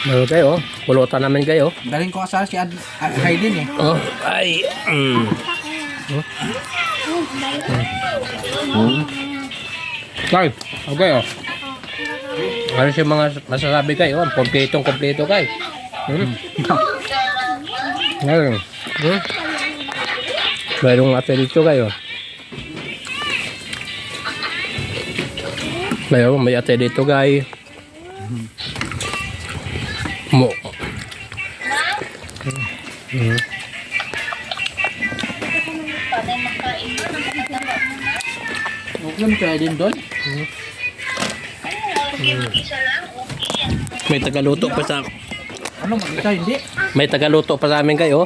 Meron kayo, pulutan namin kayo. Dalhin ko kasal si Haydin eh. Oh, ay. Tay, okay oh. Ano siya mga masasabi kayo? Kompletong-kompleto kayo. Ngayon. Mayroong ate dito kayo. May ate dito guys. Mo. Okay, kaya din doon. May tagaluto pa sa Ano, mag-isa hindi? May tagaluto pa sa amin kayo.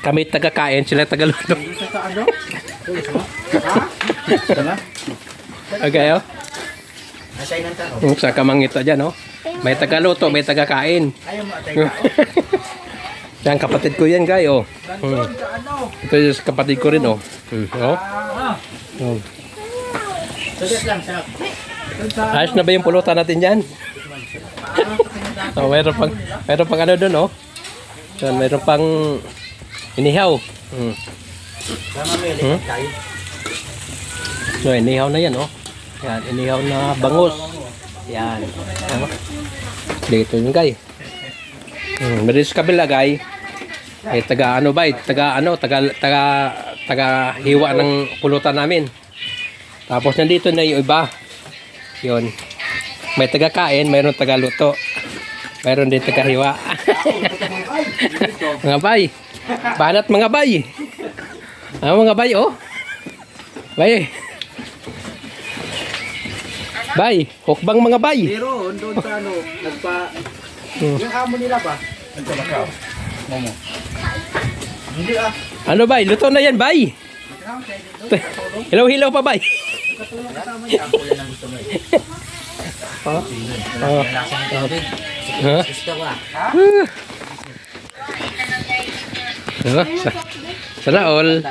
Kami tagakain, sila tagaluto. Isa ka ano? Ha? Sana? Okay oh. Asay nang tao. Sa kamangita dyan oh. May tagaluto, may tagakain. Ayaw mo atay Yan kapatid ko yan kayo. Doon sa ano? Ito yung kapatid ko rin oh. Oh. Oh. Sulit lang sa... Ayos na ba yung pulutan natin dyan? Oh, mayroon pang ano doon oh. Yan, mayroon pang inihaw. Tama mo yung tayo. So, inihaw na yan oh. Yan, inihaw na bangus. Yan. Oh. Dito yung guy. Meron sa kabila guy. Eh, taga ano ba? Taga hiwa ng pulutan namin. Tapos nandito na yung iba. Yun. May taga kain, mayroon taga luto. Mayroon din taga hiwa. Mga bay. Banat mga bay. Mga bay oh. Bay. Bay, hukbang mga bay. Pero doon sa ano, yung amo nila ba? Nagpabakaw. Momo. Hindi ah. Ano bay? Luto na yan bay. Hilaw-hilaw pa bay. Katulong kasama niya. Ako yan ang gusto mo eh. Lasang tubig. Gusto ko ah. Sana all.